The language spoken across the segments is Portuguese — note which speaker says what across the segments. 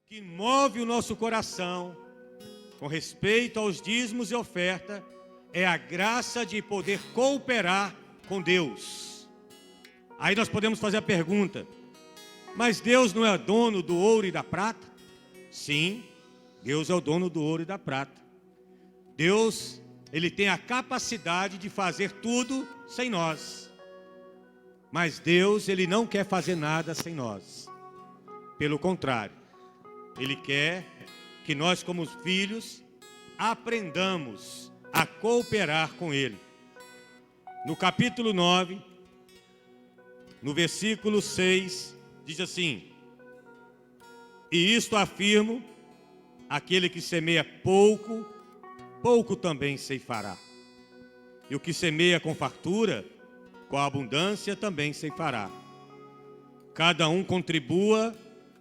Speaker 1: que move o nosso coração com respeito aos dízimos e oferta é a graça de poder cooperar com Deus. Aí nós podemos fazer a pergunta: mas Deus não é dono do ouro e da prata? Sim, Deus é o dono do ouro e da prata. Deus, Ele tem a capacidade de fazer tudo sem nós. Mas Deus, Ele não quer fazer nada sem nós. Pelo contrário, Ele quer que nós, como filhos, aprendamos a cooperar com Ele. No capítulo 9, no versículo 6, diz assim: e isto afirmo, aquele que semeia pouco, pouco também ceifará. E o que semeia com fartura, com abundância também ceifará. Cada um contribua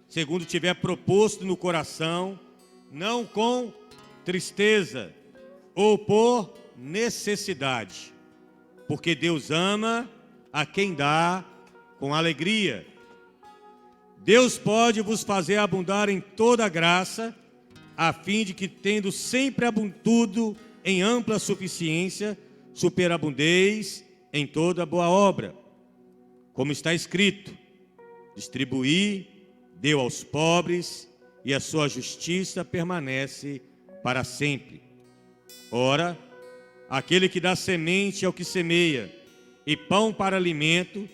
Speaker 1: segundo tiver proposto no coração, não com tristeza ou por necessidade, porque Deus ama a quem dá com alegria. Deus pode vos fazer abundar em toda graça, a fim de que, tendo sempre tudo em ampla suficiência, superabundeis em toda boa obra. Como está escrito: distribuí, deu aos pobres, e a sua justiça permanece para sempre. Ora, aquele que dá semente ao que semeia, e pão para alimento,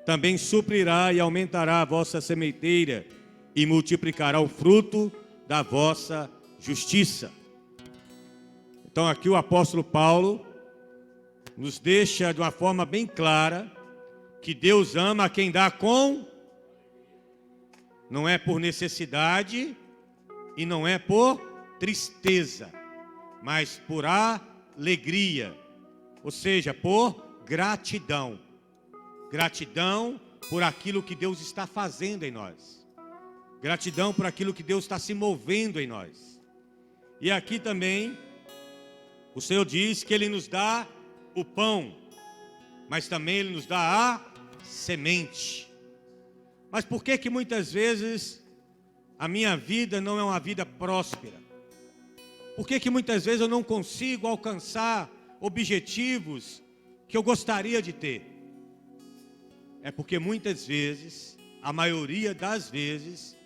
Speaker 1: também suprirá e aumentará a vossa sementeira, e multiplicará o fruto da vossa justiça. Então aqui o apóstolo Paulo nos deixa de uma forma bem clara que Deus ama a quem dá com, não é por necessidade e não é por tristeza, mas por alegria, ou seja, por gratidão. Gratidão por aquilo que Deus está fazendo em nós. Gratidão por aquilo que Deus está se movendo em nós. E aqui também o Senhor diz que Ele nos dá o pão, mas também Ele nos dá a semente. Mas por que muitas vezes a minha vida não é uma vida próspera? Por que muitas vezes eu não consigo alcançar objetivos que eu gostaria de ter? É porque muitas vezes, a maioria das vezes,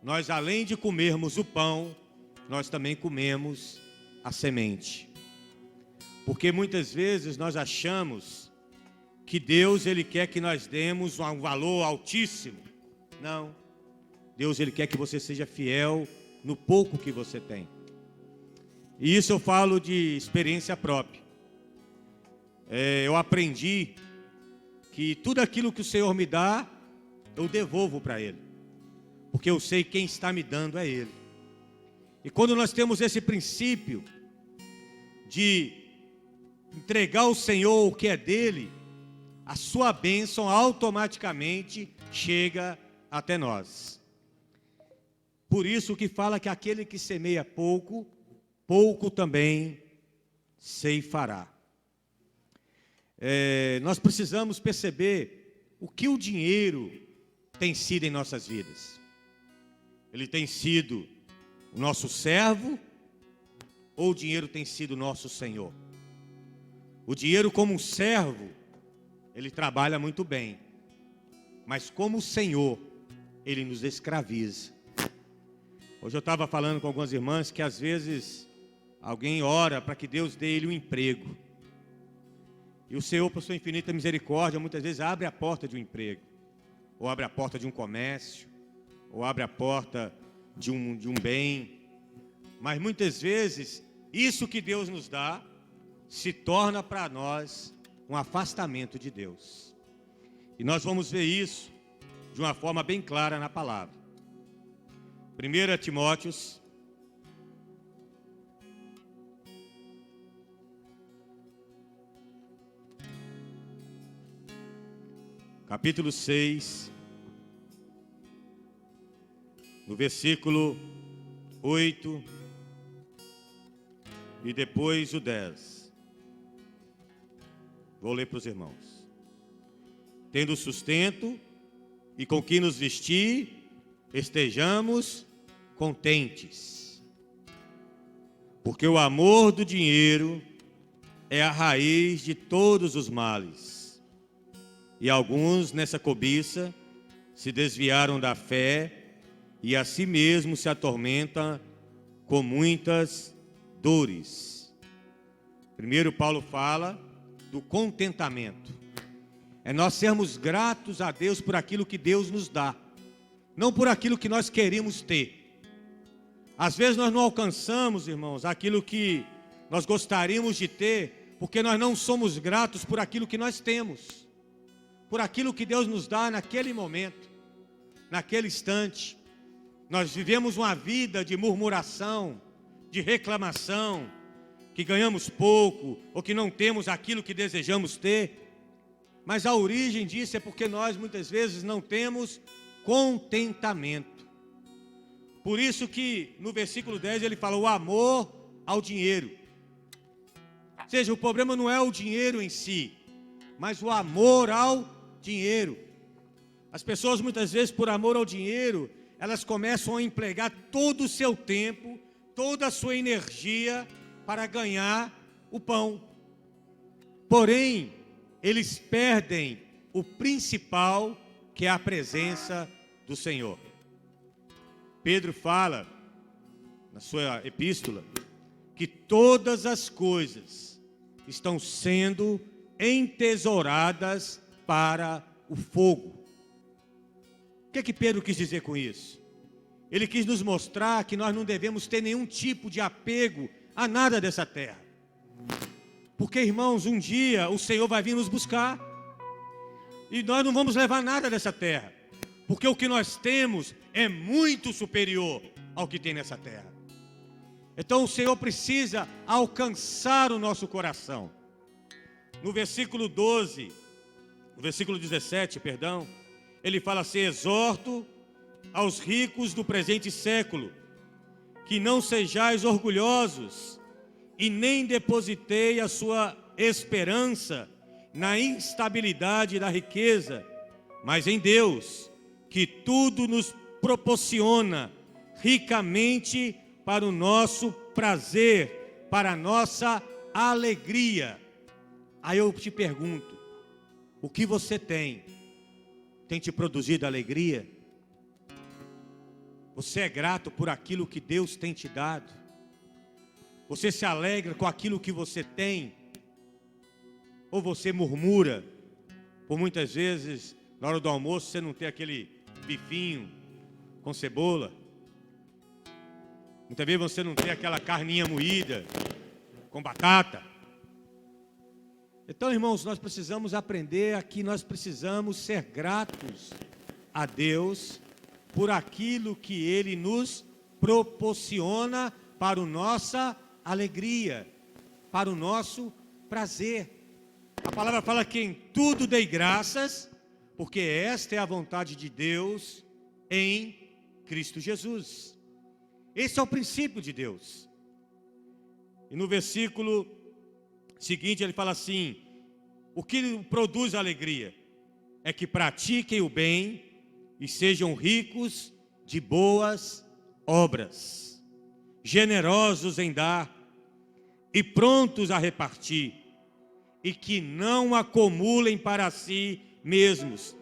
Speaker 1: nós, além de comermos o pão, nós também comemos a semente. Porque muitas vezes nós achamos que Deus, Ele quer que nós demos um valor altíssimo. Não. Deus, Ele quer que você seja fiel no pouco que você tem. E isso eu falo de experiência própria. Eu aprendi que tudo aquilo que o Senhor me dá, eu devolvo para Ele. Porque eu sei quem está me dando é Ele. E quando nós temos esse princípio de entregar ao Senhor o que é dele, a sua bênção automaticamente chega até nós. Por isso que fala que aquele que semeia pouco, pouco também ceifará. Nós precisamos perceber o que o dinheiro tem sido em nossas vidas. Ele tem sido o nosso servo ou o dinheiro tem sido o nosso Senhor? O dinheiro como um servo, ele trabalha muito bem, mas como Senhor, ele nos escraviza. Hoje eu estava falando com algumas irmãs que às vezes alguém ora para que Deus dê ele um emprego. E o Senhor, por sua infinita misericórdia, muitas vezes abre a porta de um emprego, ou abre a porta de um comércio, ou abre a porta de um bem. Mas muitas vezes, isso que Deus nos dá, se torna para nós um afastamento de Deus. E nós vamos ver isso de uma forma bem clara na palavra. 1 Timóteos, capítulo 6, no versículo 8 e depois o 10. Vou ler para os irmãos. Tendo sustento e com que nos vestir, estejamos contentes. Porque o amor do dinheiro é a raiz de todos os males. E alguns nessa cobiça se desviaram da fé e a si mesmos se atormentam com muitas dores. Primeiro Paulo fala do contentamento. É nós sermos gratos a Deus por aquilo que Deus nos dá, não por aquilo que nós queremos ter. Às vezes nós não alcançamos, irmãos, aquilo que nós gostaríamos de ter, porque nós não somos gratos por aquilo que nós temos, por aquilo que Deus nos dá naquele momento, naquele instante. Nós vivemos uma vida de murmuração, de reclamação, que ganhamos pouco, ou que não temos aquilo que desejamos ter. Mas a origem disso é porque nós muitas vezes não temos contentamento. Por isso que no versículo 10 ele fala o amor ao dinheiro. Ou seja, o problema não é o dinheiro em si, mas o amor ao dinheiro. As pessoas muitas vezes, por amor ao dinheiro, elas começam a empregar todo o seu tempo, toda a sua energia para ganhar o pão. Porém, eles perdem o principal, que é a presença do Senhor. Pedro fala, na sua epístola, que todas as coisas estão sendo entesouradas para o fogo. O que é que Pedro quis dizer com isso? Ele quis nos mostrar que nós não devemos ter nenhum tipo de apego a nada dessa terra. Porque, irmãos, um dia o Senhor vai vir nos buscar e nós não vamos levar nada dessa terra, porque o que nós temos é muito superior ao que tem nessa terra. Então o Senhor precisa alcançar o nosso coração. No versículo 12, no versículo 17, perdão, ele fala assim: exorto aos ricos do presente século, que não sejais orgulhosos, e nem depositei a sua esperança na instabilidade da riqueza, mas em Deus, que tudo nos proporciona ricamente para o nosso prazer, para a nossa alegria. Aí eu te pergunto, o que você tem te produzido alegria? Você é grato por aquilo que Deus tem te dado? Você se alegra com aquilo que você tem? Ou você murmura, por muitas vezes, na hora do almoço, você não tem aquele bifinho com cebola? Muitas vezes você não tem aquela carninha moída com batata? Então, irmãos, nós precisamos aprender aqui, nós precisamos ser gratos a Deus por aquilo que Ele nos proporciona para a nossa alegria, para o nosso prazer. A palavra fala que em tudo dei graças, porque esta é a vontade de Deus em Cristo Jesus. Esse é o princípio de Deus. E no versículo seguinte ele fala assim: o que produz alegria é que pratiquem o bem e sejam ricos de boas obras, generosos em dar e prontos a repartir, e que não acumulem para si mesmos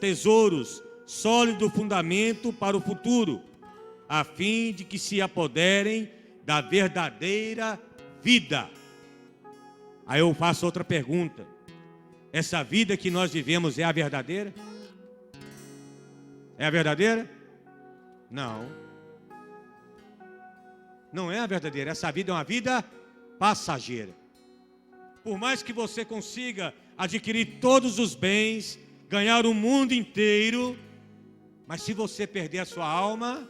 Speaker 1: tesouros, sólido fundamento para o futuro, a fim de que se apoderem da verdadeira vida. Aí eu faço outra pergunta: essa vida que nós vivemos é a verdadeira? É a verdadeira? Não. Não é a verdadeira. Essa vida é uma vida passageira. Por mais que você consiga adquirir todos os bens, ganhar o mundo inteiro, mas se você perder a sua alma,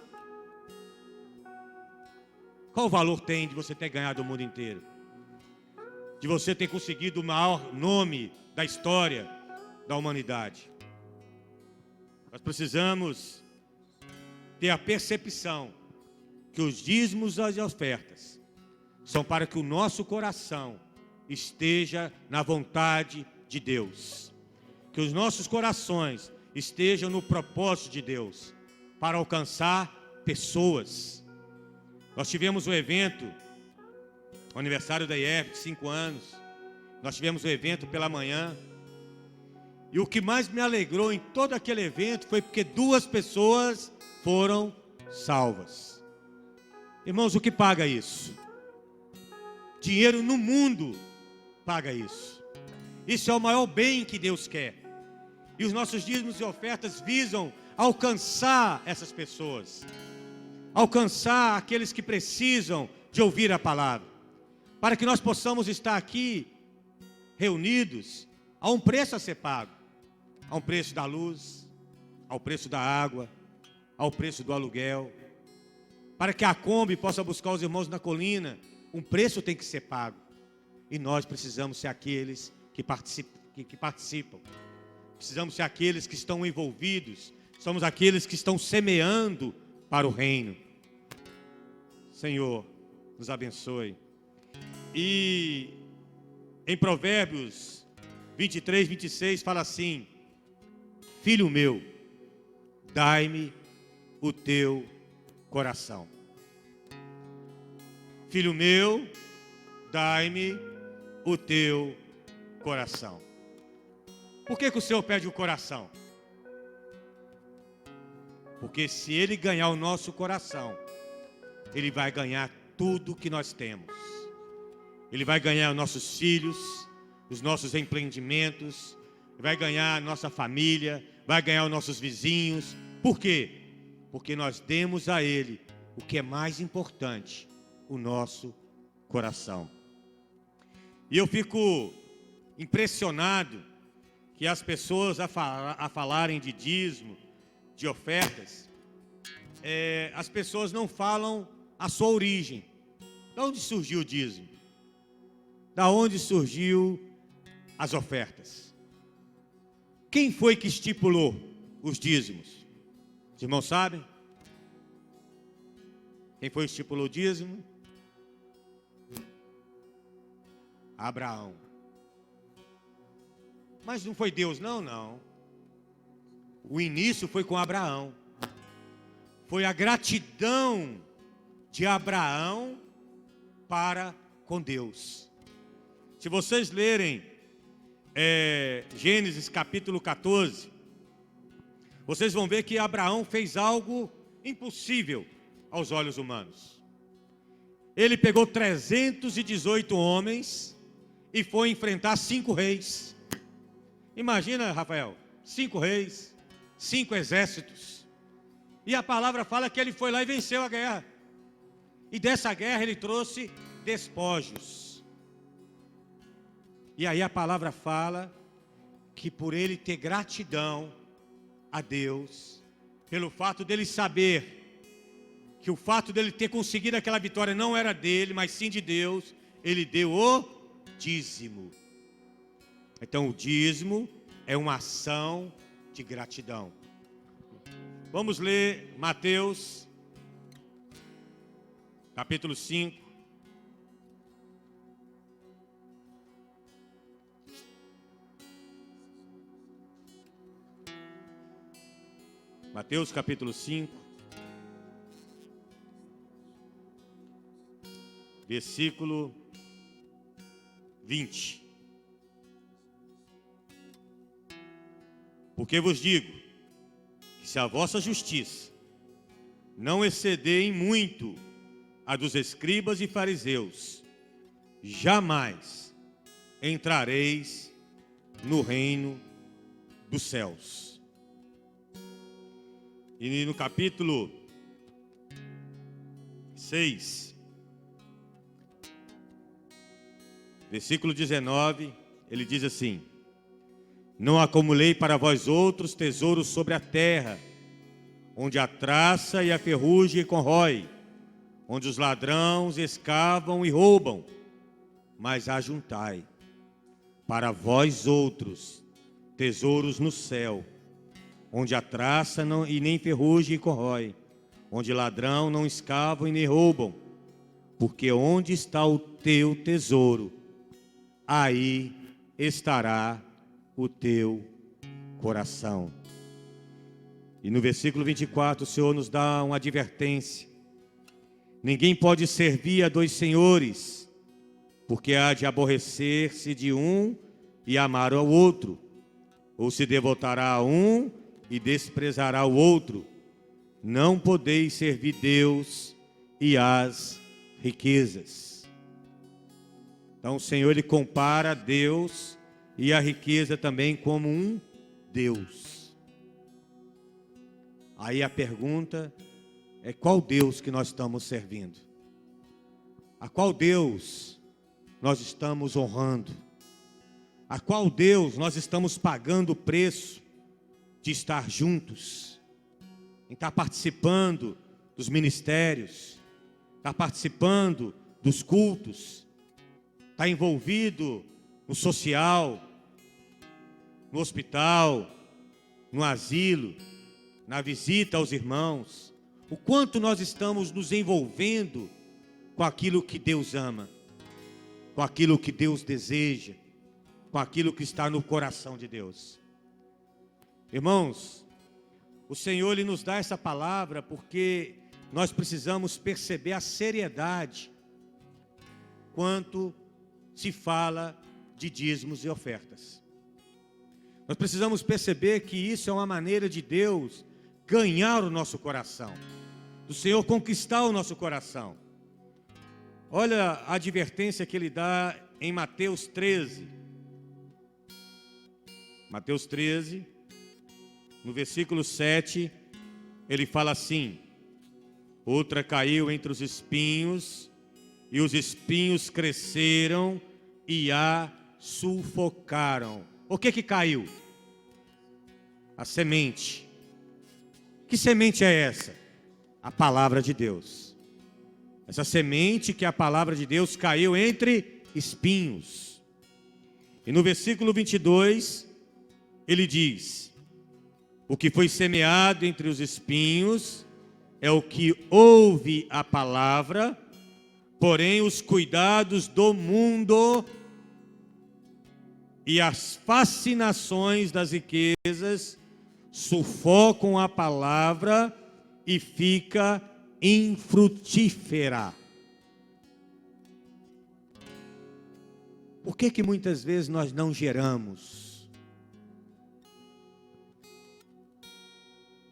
Speaker 1: qual valor tem de você ter ganhado o mundo inteiro? De você ter conseguido o maior nome da história da humanidade? Nós precisamos ter a percepção que os dízimos e as ofertas são para que o nosso coração esteja na vontade de Deus, que os nossos corações estejam no propósito de Deus, para alcançar pessoas. Nós tivemos um evento, o aniversário da IEF, de 5 anos. Nós tivemos um evento pela manhã. E o que mais me alegrou em todo aquele evento foi porque 2 pessoas foram salvas. Irmãos, o que paga isso? Dinheiro no mundo paga isso. Isso é o maior bem que Deus quer. E os nossos dízimos e ofertas visam alcançar essas pessoas. Alcançar aqueles que precisam de ouvir a palavra. Para que nós possamos estar aqui reunidos a um preço a ser pago. Ao preço da luz, ao preço da água, ao preço do aluguel. Para que a Kombi possa buscar os irmãos na colina, um preço tem que ser pago. E nós precisamos ser aqueles que participam. Precisamos ser aqueles que estão envolvidos. Somos aqueles que estão semeando para o reino. Senhor, nos abençoe. E em Provérbios 23, 26 fala assim: Filho meu, dai-me o teu coração. Filho meu, dai-me o teu coração. Por que o Senhor pede o coração? Porque se Ele ganhar o nosso coração, Ele vai ganhar tudo que nós temos. Ele vai ganhar os nossos filhos, os nossos empreendimentos, vai ganhar a nossa família, vai ganhar os nossos vizinhos. Por quê? Porque nós demos a Ele o que é mais importante, o nosso coração. E eu fico impressionado que as pessoas a falarem de dízimo, de ofertas, as pessoas não falam a sua origem. De onde surgiu o dízimo? Da onde surgiu as ofertas? Quem foi que estipulou os dízimos? Os irmãos sabem? Quem foi que estipulou o dízimo? Abraão. Mas não foi Deus, não. O início foi com Abraão. Foi a gratidão de Abraão para com Deus. Se vocês lerem Gênesis capítulo 14, vocês vão ver que Abraão fez algo impossível aos olhos humanos. Ele pegou 318 homens e foi enfrentar 5 reis. Imagina, Rafael, 5 reis, 5 exércitos. E a palavra fala que ele foi lá e venceu a guerra. E dessa guerra ele trouxe despojos. E aí a palavra fala que por ele ter gratidão a Deus, pelo fato dele saber que o fato dele ter conseguido aquela vitória não era dele, mas sim de Deus, ele deu o dízimo. Então o dízimo é uma ação de gratidão. Vamos ler Mateus, capítulo 5. Mateus capítulo 5, versículo 20. Porque vos digo que se a vossa justiça não exceder em muito a dos escribas e fariseus, jamais entrareis no reino dos céus. E no capítulo 6, versículo 19, ele diz assim: Não acumulei para vós outros tesouros sobre a terra, onde a traça e a ferrugem corrói, onde os ladrões escavam e roubam, mas ajuntai para vós outros tesouros no céu, onde a traça e nem ferrugem corrói, onde ladrão não escavam e nem roubam, porque onde está o teu tesouro, aí estará o teu coração. E no versículo 24 o Senhor nos dá uma advertência. Ninguém pode servir a dois senhores, porque há de aborrecer-se de um e amar ao outro, ou se devotará a um e desprezará o outro. Não podeis servir Deus e as riquezas. Então o Senhor, ele compara Deus e a riqueza também como um Deus. Aí a pergunta é: qual Deus que nós estamos servindo? A qual Deus nós estamos honrando? A qual Deus nós estamos pagando o preço de estar juntos, em estar participando dos ministérios, estar participando dos cultos, estar envolvido no social, no hospital, no asilo, na visita aos irmãos? O quanto nós estamos nos envolvendo com aquilo que Deus ama, com aquilo que Deus deseja, com aquilo que está no coração de Deus. Irmãos, o Senhor, ele nos dá essa palavra porque nós precisamos perceber a seriedade quanto se fala de dízimos e ofertas. Nós precisamos perceber que isso é uma maneira de Deus ganhar o nosso coração, do Senhor conquistar o nosso coração. Olha a advertência que ele dá em Mateus 13. Mateus 13, no versículo 7, ele fala assim: outra caiu entre os espinhos, e os espinhos cresceram e a sufocaram. O que caiu? A semente. Que semente é essa? A palavra de Deus. Essa semente que é a palavra de Deus caiu entre espinhos. E no versículo 22, ele diz: o que foi semeado entre os espinhos é o que ouve a palavra, porém os cuidados do mundo e as fascinações das riquezas sufocam a palavra e fica infrutífera. Por que muitas vezes nós não geramos?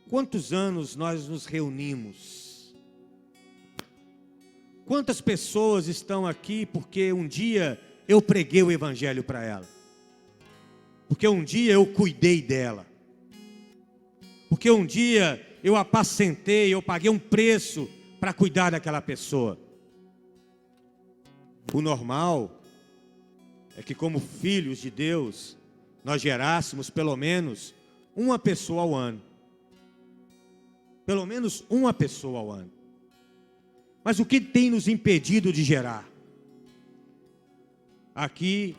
Speaker 1: Quantos anos nós nos reunimos? Quantas pessoas estão aqui porque um dia eu preguei o evangelho para ela? Porque um dia eu cuidei dela? Porque um dia eu apacentei, eu paguei um preço para cuidar daquela pessoa? O normal é que, como filhos de Deus, nós gerássemos pelo menos uma pessoa ao ano. Pelo menos uma pessoa ao ano. Mas o que tem nos impedido de gerar? Aqui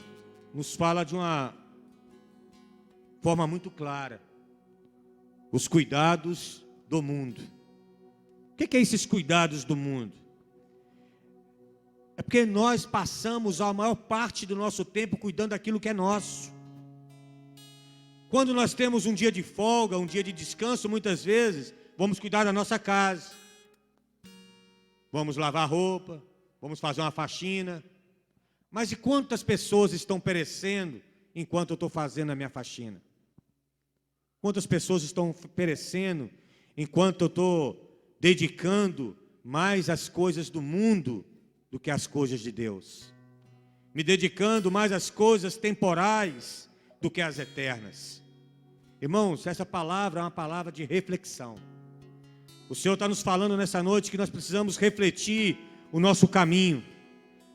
Speaker 1: nos fala de uma forma muito clara: os cuidados do mundo. O que é esses cuidados do mundo? É porque nós passamos a maior parte do nosso tempo cuidando daquilo que é nosso. Quando nós temos um dia de folga, um dia de descanso, muitas vezes vamos cuidar da nossa casa, vamos lavar roupa, vamos fazer uma faxina. Mas e quantas pessoas estão perecendo enquanto eu estou fazendo a minha faxina? Quantas pessoas estão perecendo enquanto eu estou dedicando mais às coisas do mundo do que às coisas de Deus? Me dedicando mais às coisas temporais do que às eternas. Irmãos, essa palavra é uma palavra de reflexão. O Senhor está nos falando nessa noite que nós precisamos refletir o nosso caminho,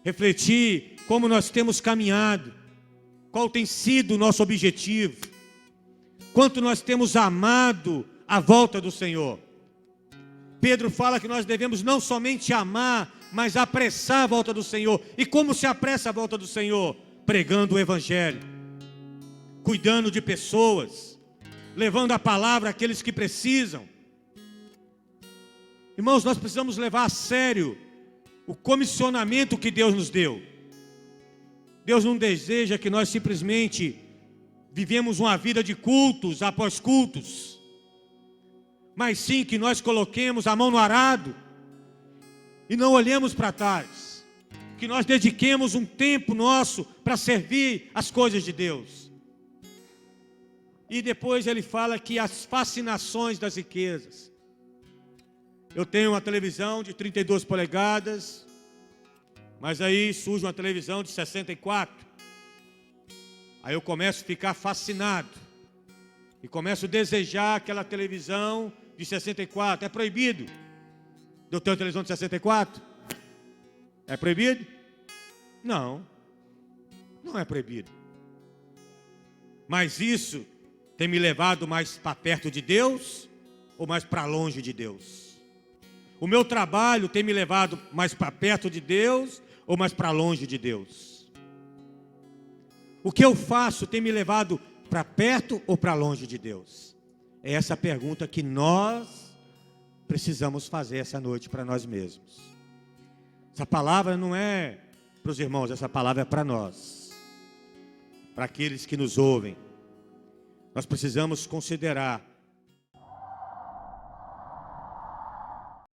Speaker 1: refletir como nós temos caminhado, qual tem sido o nosso objetivo, quanto nós temos amado a volta do Senhor. Pedro fala que nós devemos não somente amar, mas apressar a volta do Senhor. E como se apressa a volta do Senhor? Pregando o evangelho, cuidando de pessoas, levando a palavra àqueles que precisam. Irmãos, nós precisamos levar a sério o comissionamento que Deus nos deu. Deus não deseja que nós simplesmente vivemos uma vida de cultos após cultos. mas sim que nós coloquemos a mão no arado e não olhemos para trás. Que nós dediquemos um tempo nosso para servir as coisas de Deus. E depois ele fala que as fascinações das riquezas. Eu tenho uma televisão de 32 polegadas, mas aí surge uma televisão de 64. Aí eu começo a ficar fascinado. E começo a desejar aquela televisão de 64. É proibido de eu ter uma televisão de 64? É proibido? Não. Não é proibido. Mas isso tem me levado mais para perto de Deus ou mais para longe de Deus? O meu trabalho tem me levado mais para perto de Deus ou mais para longe de Deus? O que eu faço tem me levado para perto ou para longe de Deus? É essa pergunta que nós precisamos fazer essa noite para nós mesmos. Essa palavra não é para os irmãos, essa palavra é para nós, para aqueles que nos ouvem. Nós precisamos considerar